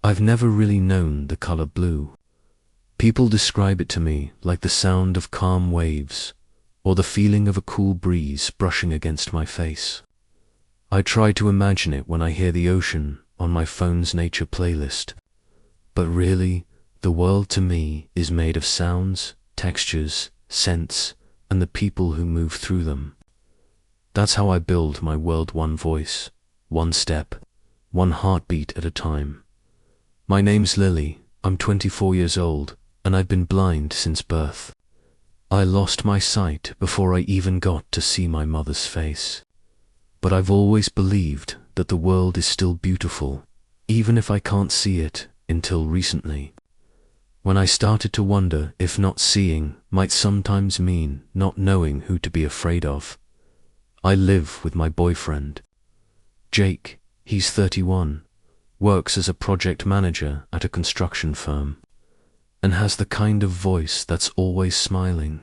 I've never really known the color blue. People describe it to me like the sound of calm waves, or the feeling of a cool breeze brushing against my face. I try to imagine it when I hear the ocean on my phone's nature playlist. But really, the world to me is made of sounds, textures, scents, and the people who move through them. That's how I build my world, one voice, one step, one heartbeat at a time. My name's Lily, I'm 24 years old, and I've been blind since birth. I lost my sight before I even got to see my mother's face. But I've always believed that the world is still beautiful, even if I can't see it until recently. When I started to wonder if not seeing might sometimes mean not knowing who to be afraid of. I live with my boyfriend, Jake. He's 31, works as a project manager at a construction firm, and has the kind of voice that's always smiling.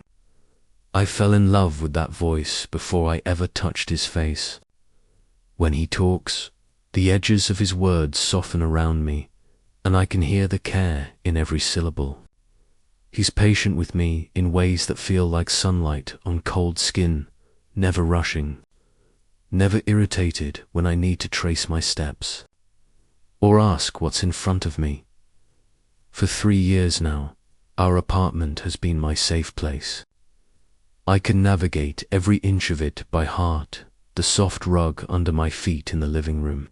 I fell in love with that voice before I ever touched his face. When he talks, the edges of his words soften around me, and I can hear the care in every syllable. He's patient with me in ways that feel like sunlight on cold skin, never rushing, never irritated when I need to trace my steps, or ask what's in front of me. For 3 years now, our apartment has been my safe place. I can navigate every inch of it by heart, the soft rug under my feet in the living room,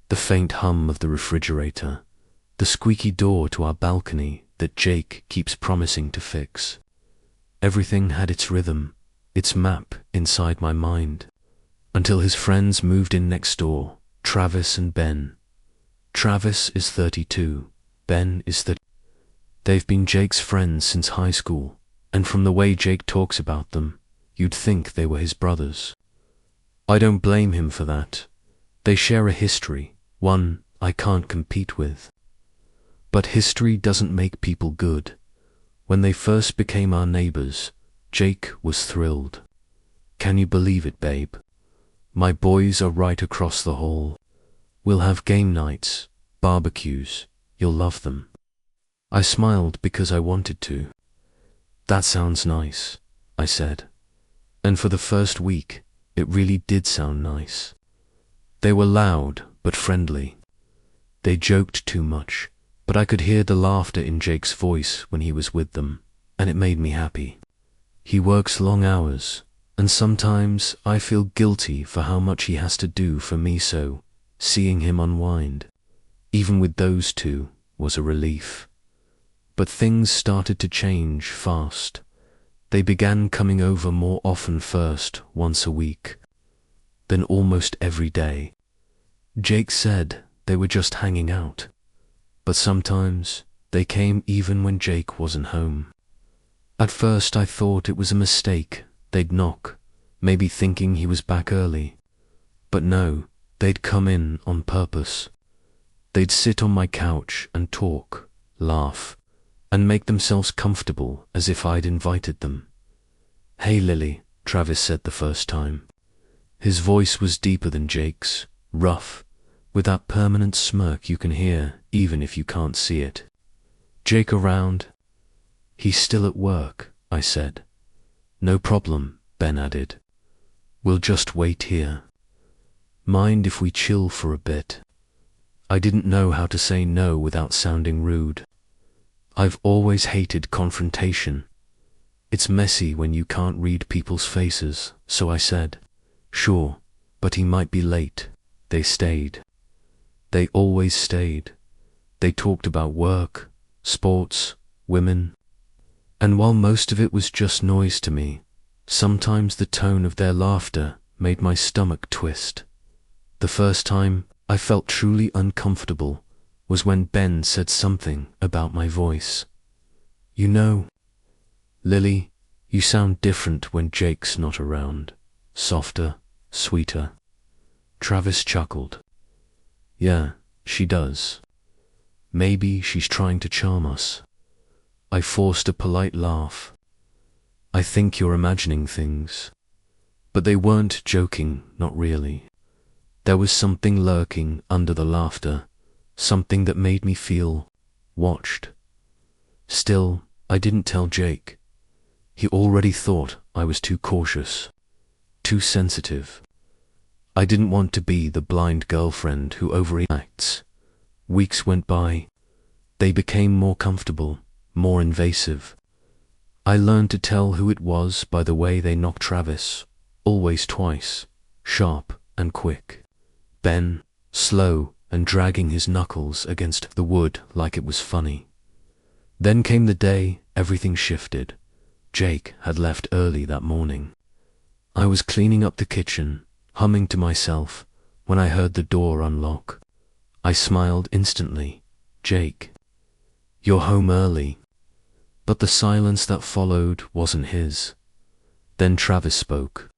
the faint hum of the refrigerator, the squeaky door to our balcony that Jake keeps promising to fix. Everything had its rhythm, its map inside my mind, until his friends moved in next door, Travis and Ben. Travis is 32, Ben is 30. They've been Jake's friends since high school, and from the way Jake talks about them, you'd think they were his brothers. I don't blame him for that. They share a history, one I can't compete with. But history doesn't make people good. When they first became our neighbors, Jake was thrilled. Can you believe it, babe? My boys are right across the hall. We'll have game nights, barbecues. You'll love them. I smiled because I wanted to. That sounds nice, I said. And for the first week, it really did sound nice. They were loud but friendly. They joked too much, but I could hear the laughter in Jake's voice when he was with them, and it made me happy. He works long hours, and sometimes I feel guilty for how much he has to do for me, so seeing him unwind, even with those two, was a relief. But things started to change fast. They began coming over more often, first once a week, then almost every day. Jake said they were just hanging out, but sometimes they came even when Jake wasn't home. At first I thought it was a mistake. They'd knock, maybe thinking he was back early. But no, they'd come in on purpose. They'd sit on my couch and talk, laugh, and make themselves comfortable as if I'd invited them. "Hey Lily," Travis said the first time. His voice was deeper than Jake's, rough, with that permanent smirk you can hear even if you can't see it. "Jake around?" "He's still at work," I said. "No problem," Ben added. "We'll just wait here. Mind if we chill for a bit?" I didn't know how to say no without sounding rude. I've always hated confrontation. It's messy when you can't read people's faces, so I said, "Sure, but he might be late." They stayed. They always stayed. They talked about work, sports, women. And while most of it was just noise to me, sometimes the tone of their laughter made my stomach twist. The first time I felt truly uncomfortable was when Ben said something about my voice. "You know, Lily, you sound different when Jake's not around. Softer, sweeter." Travis chuckled. "Yeah, she does. Maybe she's trying to charm us." I forced a polite laugh. "I think you're imagining things." But they weren't joking, not really. There was something lurking under the laughter, something that made me feel watched. Still, I didn't tell Jake. He already thought I was too cautious, too sensitive. I didn't want to be the blind girlfriend who overreacts. Weeks went by. They became more comfortable, more invasive. I learned to tell who it was by the way they knocked Travis, always twice, sharp and quick. Ben, slow and dragging his knuckles against the wood like it was funny. Then came the day everything shifted. Jake had left early that morning. I was cleaning up the kitchen, humming to myself, when I heard the door unlock. I smiled instantly. Jake, you're home early. But the silence that followed wasn't his. Then Travis spoke.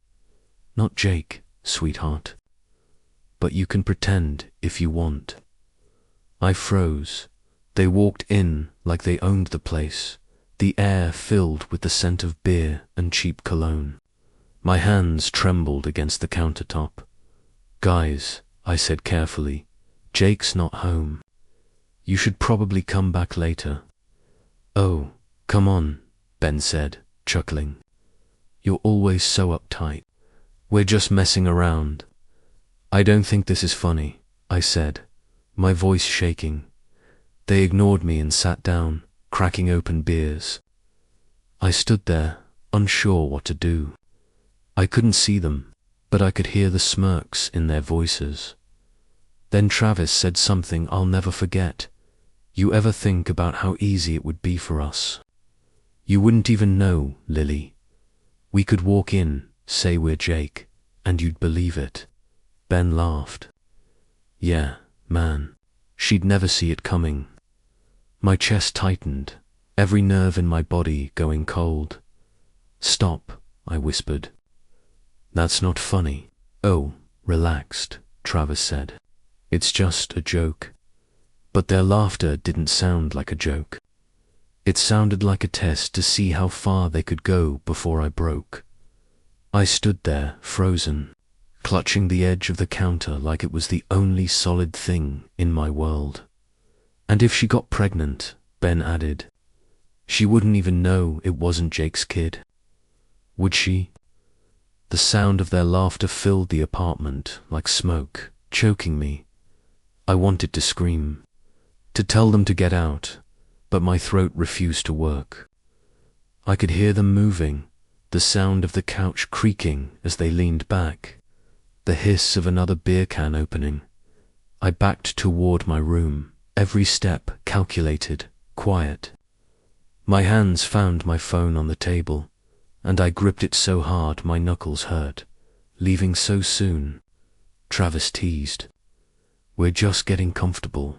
Not Jake, sweetheart. But you can pretend if you want. I froze. They walked in like they owned the place, the air filled with the scent of beer and cheap cologne. My hands trembled against the countertop. Guys, I said carefully, Jake's not home. You should probably come back later. Oh, come on, Ben said, chuckling. You're always so uptight. We're just messing around. I don't think this is funny, I said, my voice shaking. They ignored me and sat down, cracking open beers. I stood there, unsure what to do. I couldn't see them, but I could hear the smirks in their voices. Then Travis said something I'll never forget. You ever think about how easy it would be for us? You wouldn't even know, Lily. We could walk in, say we're Jake, and you'd believe it. Ben laughed. Yeah, man. She'd never see it coming. My chest tightened, every nerve in my body going cold. Stop, I whispered. That's not funny. Oh, relaxed, Travis said. It's just a joke. But their laughter didn't sound like a joke. It sounded like a test to see how far they could go before I broke. I stood there, frozen, clutching the edge of the counter like it was the only solid thing in my world. And if she got pregnant, Ben added, she wouldn't even know it wasn't Jake's kid. Would she? The sound of their laughter filled the apartment like smoke, choking me. I wanted to scream, to tell them to get out, but my throat refused to work. I could hear them moving, the sound of the couch creaking as they leaned back, the hiss of another beer can opening. I backed toward my room, every step calculated, quiet. My hands found my phone on the table, and I gripped it so hard my knuckles hurt. Leaving so soon, Travis teased. We're just getting comfortable.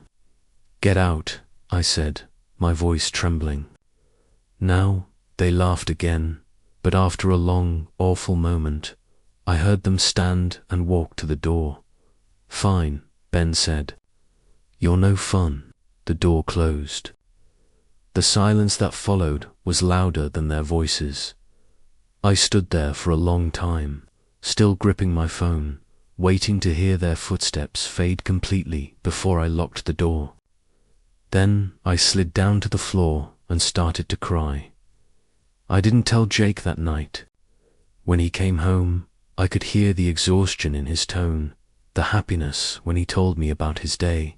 Get out, I said, my voice trembling. Now they laughed again, but after a long, awful moment, I heard them stand and walk to the door. Fine, Ben said. You're no fun. The door closed. The silence that followed was louder than their voices. I stood there for a long time, still gripping my phone, waiting to hear their footsteps fade completely before I locked the door. Then I slid down to the floor and started to cry. I didn't tell Jake that night. When he came home, I could hear the exhaustion in his tone, the happiness when he told me about his day.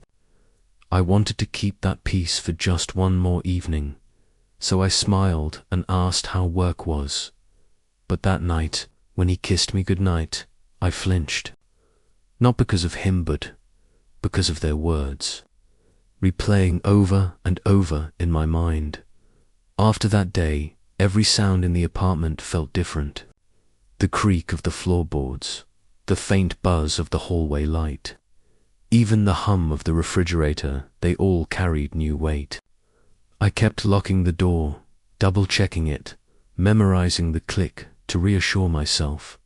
I wanted to keep that peace for just one more evening, so I smiled and asked how work was. But that night, when he kissed me goodnight, I flinched. Not because of him, but because of their words, replaying over and over in my mind. After that day, every sound in the apartment felt different. The creak of the floorboards, the faint buzz of the hallway light, even the hum of the refrigerator, they all carried new weight. I kept locking the door, double-checking it, memorizing the click to reassure myself.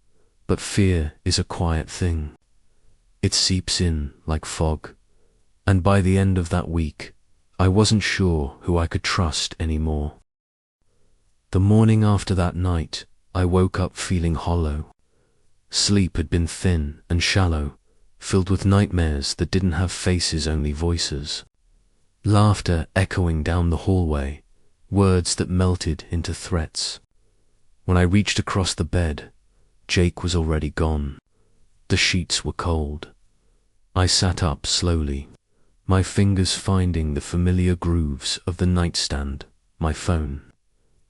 But fear is a quiet thing. It seeps in like fog. And by the end of that week, I wasn't sure who I could trust anymore. The morning after that night, I woke up feeling hollow. Sleep had been thin and shallow, filled with nightmares that didn't have faces, only voices. Laughter echoing down the hallway, words that melted into threats. When I reached across the bed, Jake was already gone. The sheets were cold. I sat up slowly, my fingers finding the familiar grooves of the nightstand, my phone,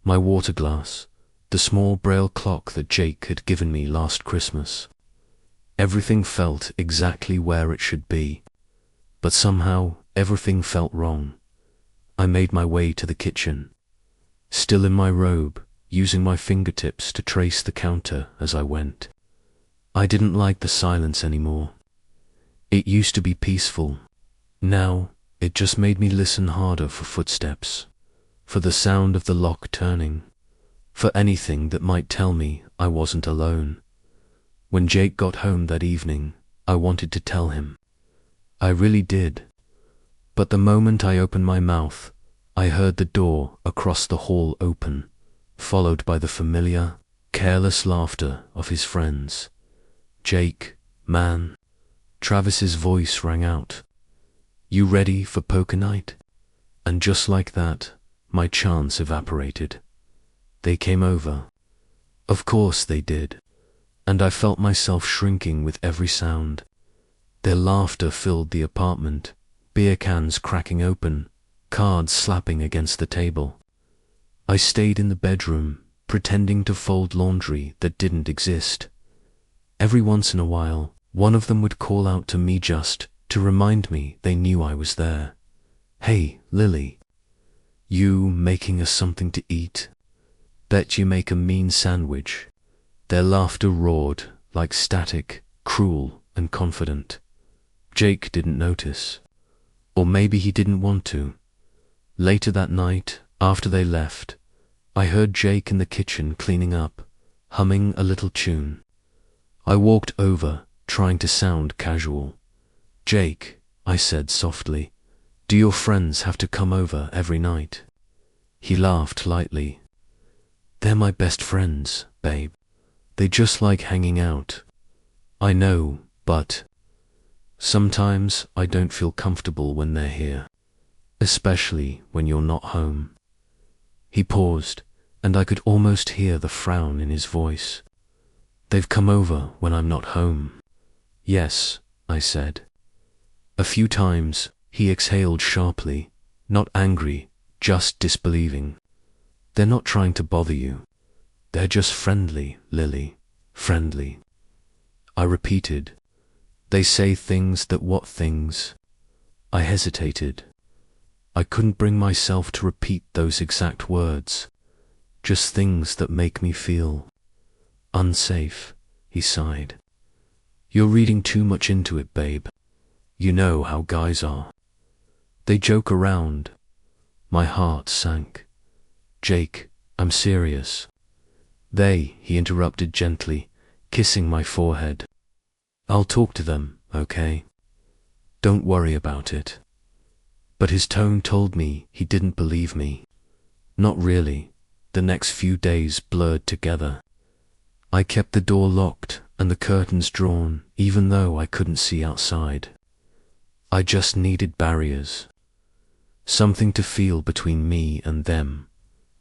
my water glass, the small braille clock that Jake had given me last Christmas. Everything felt exactly where it should be, but somehow everything felt wrong. I made my way to the kitchen, still in my robe, using my fingertips to trace the counter as I went. I didn't like the silence anymore. It used to be peaceful. Now, it just made me listen harder for footsteps, for the sound of the lock turning, for anything that might tell me I wasn't alone. When Jake got home that evening, I wanted to tell him. I really did. But the moment I opened my mouth, I heard the door across the hall open, followed by the familiar, careless laughter of his friends. "Jake, man," Travis's voice rang out. "You ready for poker night?" And just like that, my chance evaporated. They came over. Of course they did. And I felt myself shrinking with every sound. Their laughter filled the apartment, beer cans cracking open, cards slapping against the table. I stayed in the bedroom, pretending to fold laundry that didn't exist. Every once in a while, one of them would call out to me just to remind me they knew I was there. "Hey, Lily, you making us something to eat? Bet you make a mean sandwich." Their laughter roared like static, cruel and confident. Jake didn't notice. Or maybe he didn't want to. Later that night, after they left, I heard Jake in the kitchen cleaning up, humming a little tune. I walked over, trying to sound casual. "Jake," I said softly, "do your friends have to come over every night?" He laughed lightly. "They're my best friends, babe. They just like hanging out." "I know, but sometimes I don't feel comfortable when they're here, especially when you're not home." He paused, and I could almost hear the frown in his voice. "They've come over when I'm not home." "Yes," I said. A few times, he exhaled sharply, not angry, just disbelieving. "They're not trying to bother you. They're just friendly, Lily, friendly." I repeated, "They say things that what things?" I hesitated. I couldn't bring myself to repeat those exact words. Just things that make me feel unsafe, he sighed. "You're reading too much into it, babe. You know how guys are. They joke around." My heart sank. "Jake, I'm serious." He interrupted gently, kissing my forehead. "I'll talk to them, okay? Don't worry about it." But his tone told me he didn't believe me. Not really. The next few days blurred together. I kept the door locked and the curtains drawn, even though I couldn't see outside. I just needed barriers. Something to feel between me and them.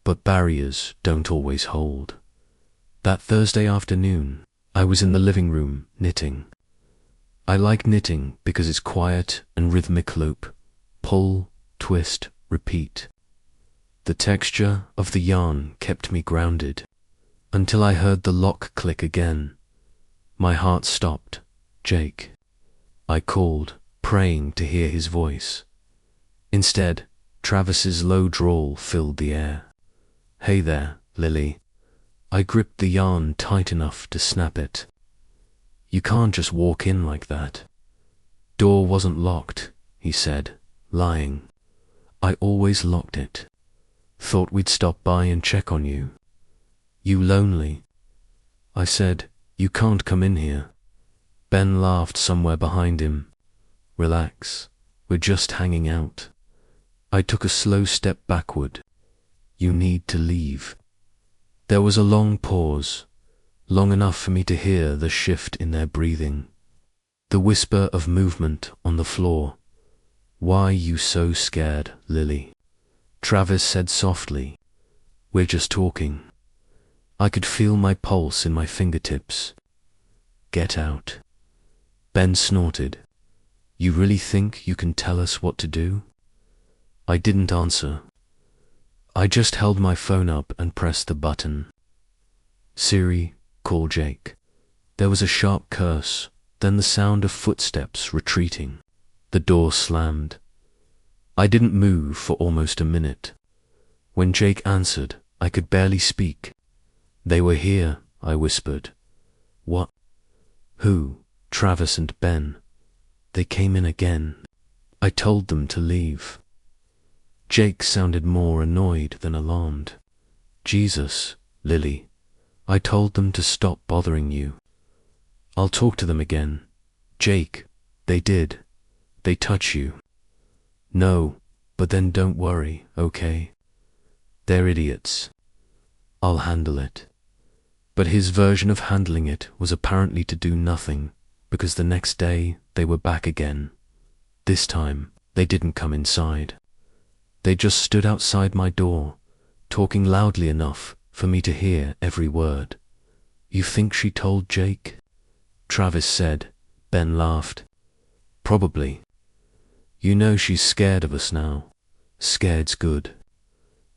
But barriers don't always hold. That Thursday afternoon, I was in the living room, knitting. I like knitting because it's quiet and rhythmic loop. Pull, twist, repeat. The texture of the yarn kept me grounded, until I heard the lock click again. My heart stopped. "Jake." I called, praying to hear his voice. Instead, Travis's low drawl filled the air. "Hey there, Lily." I gripped the yarn tight enough to snap it. "You can't just walk in like that." "Door wasn't locked," he said, lying. "I always locked it. Thought we'd stop by and check on you." "You lonely?" I said, "You can't come in here." Ben laughed somewhere behind him. "Relax, we're just hanging out." I took a slow step backward. "You need to leave." There was a long pause, long enough for me to hear the shift in their breathing. The whisper of movement on the floor. "Why you so scared, Lily?" Travis said softly. "We're just talking." I could feel my pulse in my fingertips. "Get out." Ben snorted. "You really think you can tell us what to do?" I didn't answer. I just held my phone up and pressed the button. "Siri, call Jake." There was a sharp curse, then the sound of footsteps retreating. The door slammed. I didn't move for almost a minute. When Jake answered, I could barely speak. "They were here," I whispered. "What? Who?" "Travis and Ben. They came in again. I told them to leave." Jake sounded more annoyed than alarmed. "Jesus, Lily. I told them to stop bothering you." "I'll talk to them again." "Jake, they did. They touch you." "No, but then don't worry, okay? They're idiots. I'll handle it." But his version of handling it was apparently to do nothing, because the next day they were back again. This time, they didn't come inside. They just stood outside my door, talking loudly enough for me to hear every word. "You think she told Jake?" Travis said. Ben laughed. "Probably. You know she's scared of us now. Scared's good.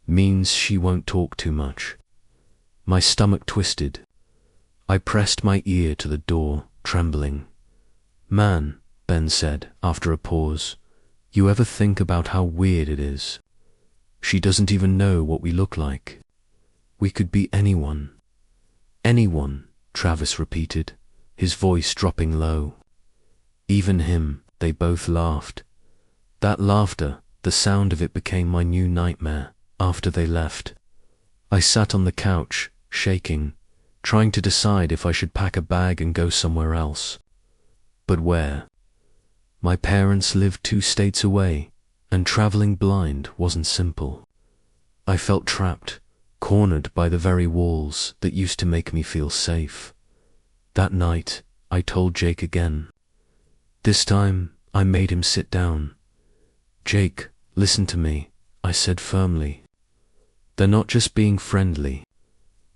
Means she won't talk too much." My stomach twisted. I pressed my ear to the door, trembling. "Man," Ben said after a pause, "you ever think about how weird it is? She doesn't even know what we look like. We could be anyone." "Anyone," Travis repeated, his voice dropping low. "Even him." They both laughed. That laughter, the sound of it became my new nightmare after they left. I sat on the couch, shaking, trying to decide if I should pack a bag and go somewhere else. But where? My parents lived 2 states away, and traveling blind wasn't simple. I felt trapped, cornered by the very walls that used to make me feel safe. That night, I told Jake again. This time, I made him sit down. "Jake, listen to me," I said firmly. "They're not just being friendly.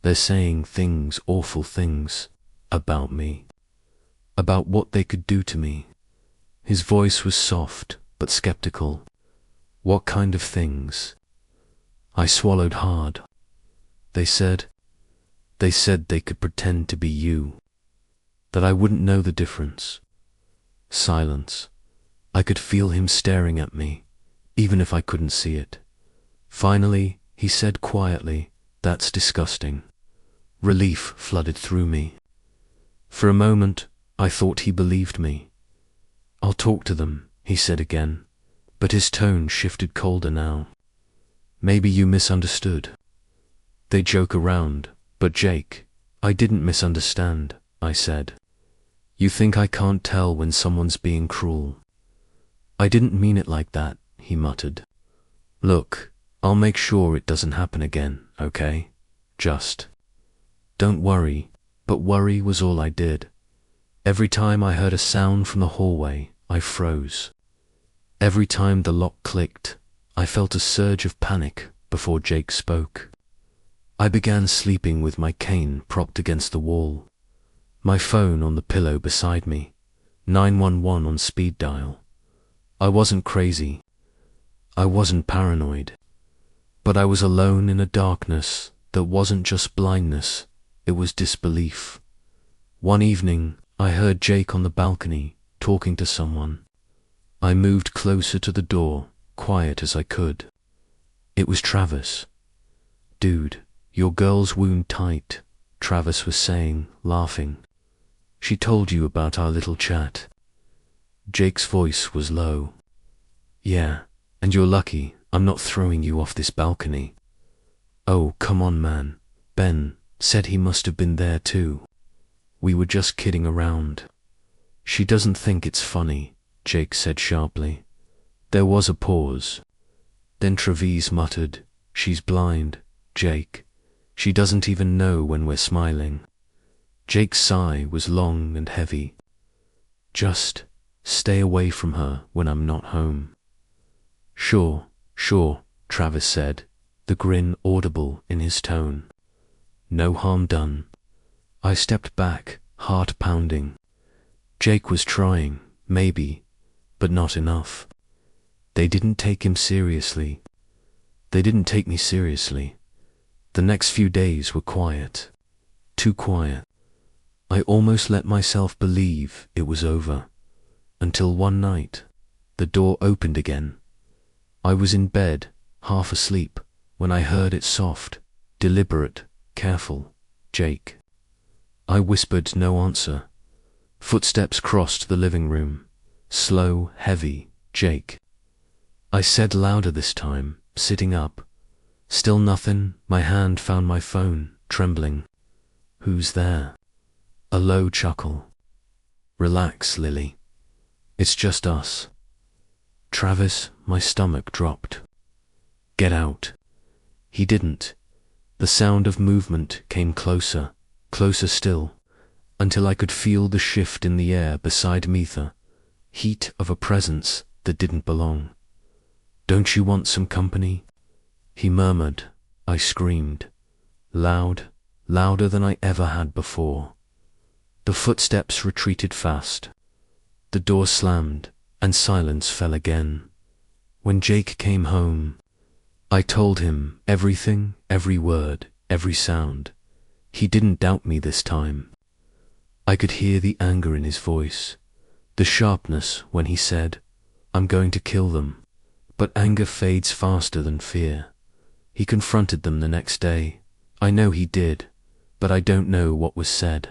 They're saying things, awful things, about me. About what they could do to me." His voice was soft, but skeptical. "What kind of things?" I swallowed hard. They said they could pretend to be you. That I wouldn't know the difference." Silence. I could feel him staring at me, even if I couldn't see it. Finally, he said quietly, "That's disgusting." Relief flooded through me. For a moment, I thought he believed me. "I'll talk to them," he said again, but his tone shifted colder now. "Maybe you misunderstood. They joke around, but Jake, I didn't misunderstand," I said. "You think I can't tell when someone's being cruel?" "I didn't mean it like that," he muttered. "Look, I'll make sure it doesn't happen again, okay? Just don't worry." But worry was all I did. Every time I heard a sound from the hallway, I froze. Every time the lock clicked, I felt a surge of panic before Jake spoke. I began sleeping with my cane propped against the wall, my phone on the pillow beside me, 911 on speed dial. I wasn't crazy. I wasn't paranoid. But I was alone in a darkness that wasn't just blindness, it was disbelief. One evening, I heard Jake on the balcony, talking to someone. I moved closer to the door, quiet as I could. It was Travis. "Dude, your girl's wound tight," Travis was saying, laughing. "She told you about our little chat." Jake's voice was low. "Yeah, and you're lucky I'm not throwing you off this balcony." "Oh, come on, man. Ben said he must have been there too. We were just kidding around." "She doesn't think it's funny," Jake said sharply. There was a pause. Then Travis muttered, "She's blind, Jake. She doesn't even know when we're smiling." Jake's sigh was long and heavy. Just stay away from her when I'm not home. Sure, Travis said, the grin audible in his tone. No harm done. I stepped back, heart pounding. Jake was trying, maybe, but not enough. They didn't take him seriously. They didn't take me seriously. The next few days were quiet. Too quiet. I almost let myself believe it was over. Until one night, the door opened again. I was in bed, half asleep, when I heard it soft, deliberate, careful. Jake. I whispered no answer. Footsteps crossed the living room. Slow, heavy. Jake. I said louder this time, sitting up. Still nothing. My hand found my phone, trembling. Who's there? A low chuckle. Relax, Lily. It's just us. Travis, my stomach dropped. Get out. He didn't. The sound of movement came closer, closer still, until I could feel the shift in the air beside Meetha, heat of a presence that didn't belong. Don't you want some company? He murmured. I screamed. Loud, louder than I ever had before. The footsteps retreated fast. The door slammed, and silence fell again. When Jake came home, I told him everything, every word, every sound. He didn't doubt me this time. I could hear the anger in his voice, the sharpness when he said, I'm going to kill them. But anger fades faster than fear. He confronted them the next day. I know he did, but I don't know what was said.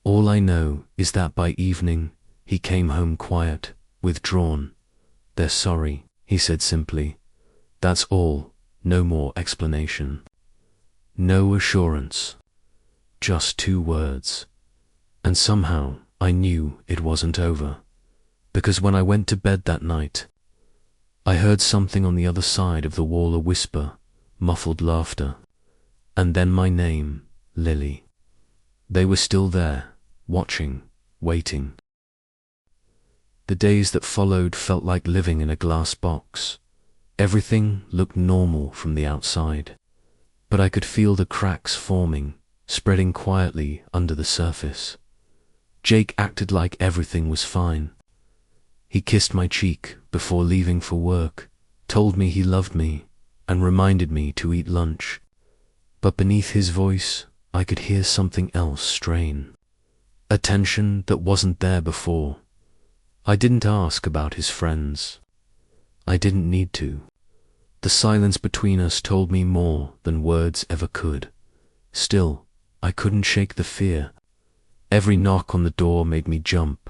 All I know is that by evening, he came home quiet, withdrawn. They're sorry, he said simply. That's all, no more explanation. No assurance. Just 2 words. And somehow I knew it wasn't over. Because when I went to bed that night, I heard something on the other side of the wall, a whisper, muffled laughter, and then my name, Lily. They were still there, watching, waiting. The days that followed felt like living in a glass box. Everything looked normal from the outside, but I could feel the cracks forming, spreading quietly under the surface. Jake acted like everything was fine. He kissed my cheek before leaving for work, told me he loved me, and reminded me to eat lunch. But beneath his voice, I could hear something else strain. A tension that wasn't there before. I didn't ask about his friends. I didn't need to. The silence between us told me more than words ever could. Still, I couldn't shake the fear. Every knock on the door made me jump.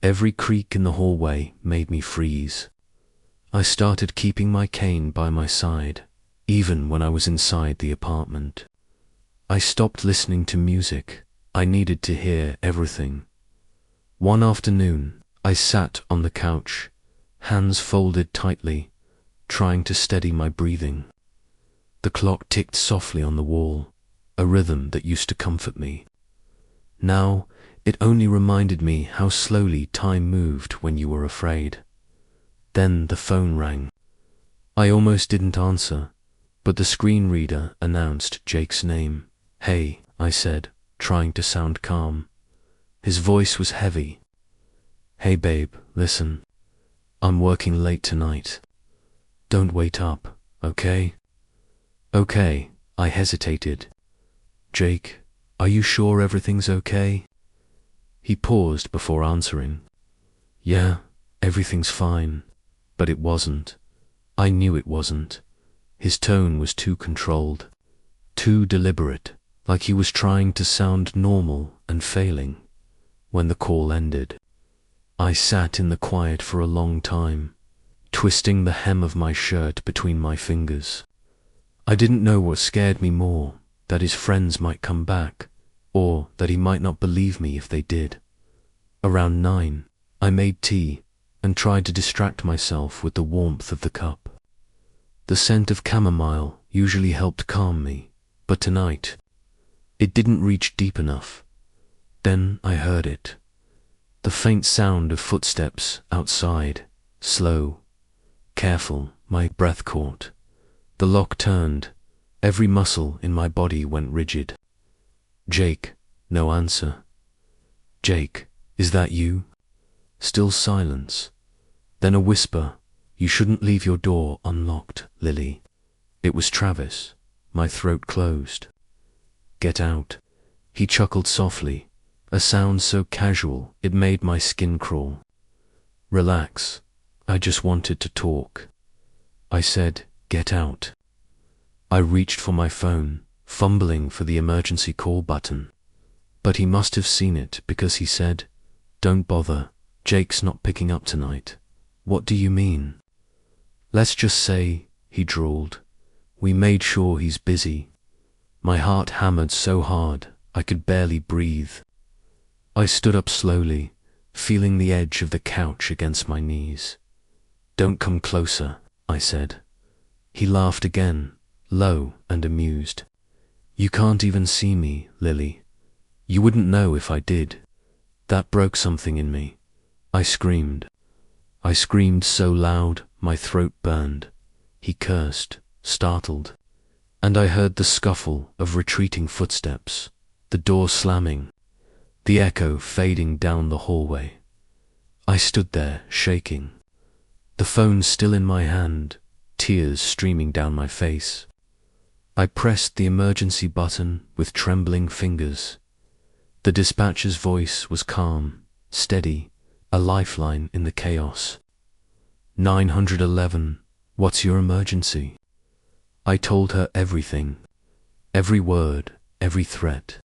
Every creak in the hallway made me freeze. I started keeping my cane by my side, even when I was inside the apartment. I stopped listening to music. I needed to hear everything. One afternoon, I sat on the couch, hands folded tightly, trying to steady my breathing. The clock ticked softly on the wall, a rhythm that used to comfort me. Now, it only reminded me how slowly time moved when you were afraid. Then the phone rang. I almost didn't answer, but the screen reader announced Jake's name. Hey, I said, trying to sound calm. His voice was heavy. Hey babe, listen. I'm working late tonight. Don't wait up, okay? Okay, I hesitated. Jake, are you sure everything's okay? He paused before answering. Yeah, everything's fine. But it wasn't. I knew it wasn't. His tone was too controlled, too deliberate, like he was trying to sound normal and failing. When the call ended, I sat in the quiet for a long time, twisting the hem of my shirt between my fingers. I didn't know what scared me more, that his friends might come back, or that he might not believe me if they did. Around 9, I made tea and tried to distract myself with the warmth of the cup. The scent of chamomile usually helped calm me, but tonight, it didn't reach deep enough. Then I heard it. The faint sound of footsteps outside, slow, careful, my breath caught. The lock turned, every muscle in my body went rigid. Jake, no answer. Jake, is that you? Still silence. Then a whisper, you shouldn't leave your door unlocked, Lily. It was Travis. My throat closed. Get out. He chuckled softly, a sound so casual it made my skin crawl. Relax. I just wanted to talk. I said, get out. I reached for my phone, fumbling for the emergency call button. But he must have seen it because he said, don't bother, Jake's not picking up tonight. What do you mean? Let's just say, he drawled, we made sure he's busy. My heart hammered so hard I could barely breathe. I stood up slowly, feeling the edge of the couch against my knees. Don't come closer, I said. He laughed again, low and amused. You can't even see me, Lily. You wouldn't know if I did. That broke something in me. I screamed. I screamed so loud my throat burned. He cursed, startled. And I heard the scuffle of retreating footsteps, the door slamming, the echo fading down the hallway. I stood there, shaking. The phone still in my hand, tears streaming down my face. I pressed the emergency button with trembling fingers. The dispatcher's voice was calm, steady, a lifeline in the chaos. 911, what's your emergency? I told her everything, every word, every threat.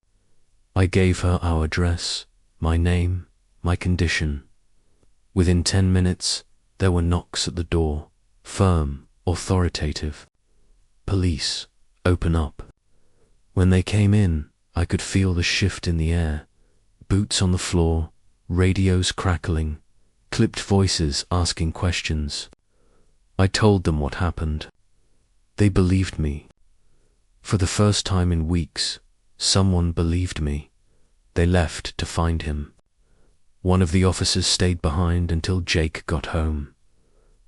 I gave her our address, my name, my condition. Within 10 minutes, there were knocks at the door, firm, authoritative. Police, open up. When they came in, I could feel the shift in the air, boots on the floor, radios crackling, clipped voices asking questions. I told them what happened. They believed me. For the first time in weeks, someone believed me. They left to find him. One of the officers stayed behind until Jake got home.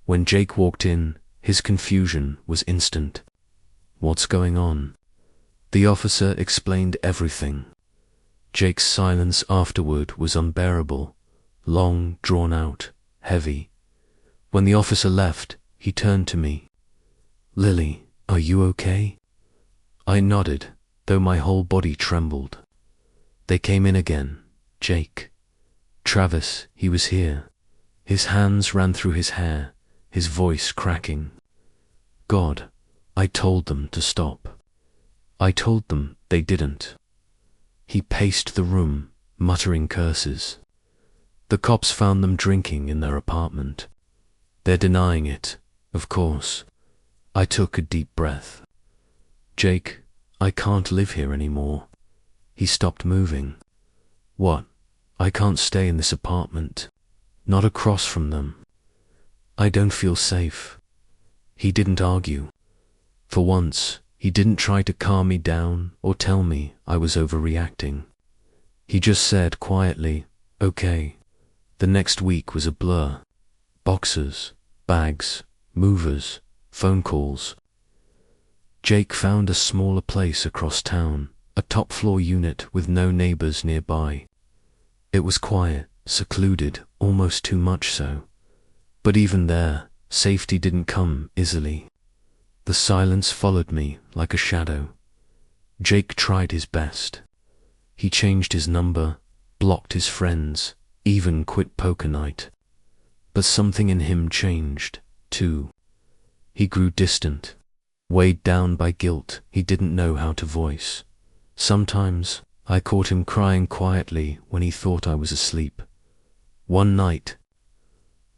When Jake walked in, his confusion was instant. What's going on? The officer explained everything. Jake's silence afterward was unbearable, long, drawn out, heavy. When the officer left, he turned to me. Lily, are you okay? I nodded, though my whole body trembled. They came in again. Jake. Travis, he was here. His hands ran through his hair, his voice cracking. God, I told them to stop. I told them they didn't. He paced the room, muttering curses. The cops found them drinking in their apartment. They're denying it, of course. I took a deep breath. Jake, I can't live here anymore. He stopped moving. What? I can't stay in this apartment. Not across from them. I don't feel safe. He didn't argue. For once, he didn't try to calm me down or tell me I was overreacting. He just said quietly, okay. The next week was a blur. Boxes, bags, movers, phone calls. Jake found a smaller place across town, a top-floor unit with no neighbors nearby. It was quiet, secluded, almost too much so. But even there, safety didn't come easily. The silence followed me like a shadow. Jake tried his best. He changed his number, blocked his friends, even quit poker night. But something in him changed, too. He grew distant, weighed down by guilt he didn't know how to voice. Sometimes I caught him crying quietly when he thought I was asleep. One night,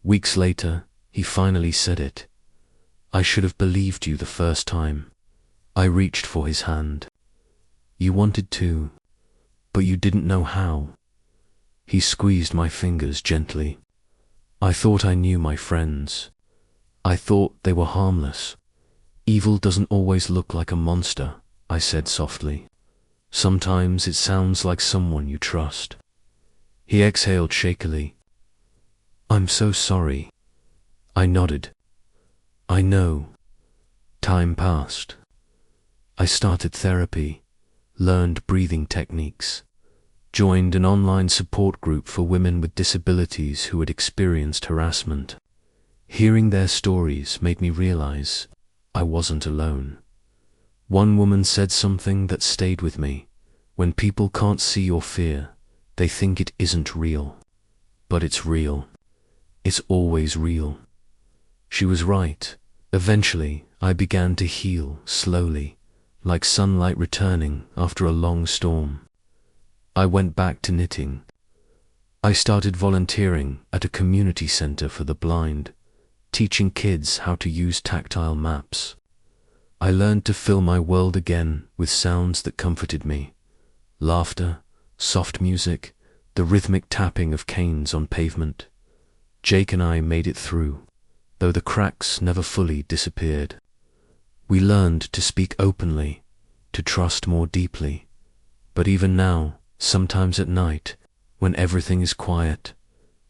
weeks later, he finally said it. I should have believed you the first time. I reached for his hand. You wanted to, but you didn't know how. He squeezed my fingers gently. I thought I knew my friends. I thought they were harmless. Evil doesn't always look like a monster, I said softly. Sometimes it sounds like someone you trust. He exhaled shakily. I'm so sorry. I nodded. I know. Time passed. I started therapy, learned breathing techniques, joined an online support group for women with disabilities who had experienced harassment. Hearing their stories made me realize I wasn't alone. One woman said something that stayed with me. When people can't see your fear, they think it isn't real. But it's real. It's always real. She was right. Eventually, I began to heal slowly, like sunlight returning after a long storm. I went back to knitting. I started volunteering at a community center for the blind, teaching kids how to use tactile maps. I learned to fill my world again with sounds that comforted me. Laughter, soft music, the rhythmic tapping of canes on pavement. Jake and I made it through, though the cracks never fully disappeared. We learned to speak openly, to trust more deeply. But even now, sometimes at night, when everything is quiet,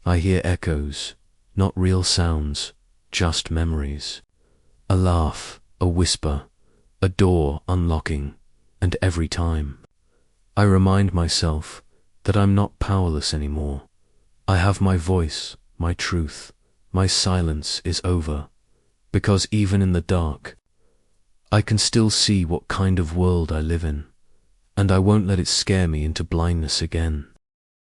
I hear echoes, not real sounds, just memories. A laugh, a whisper, a door unlocking, and every time, I remind myself that I'm not powerless anymore. I have my voice, my truth, my silence is over, because even in the dark, I can still see what kind of world I live in, and I won't let it scare me into blindness again.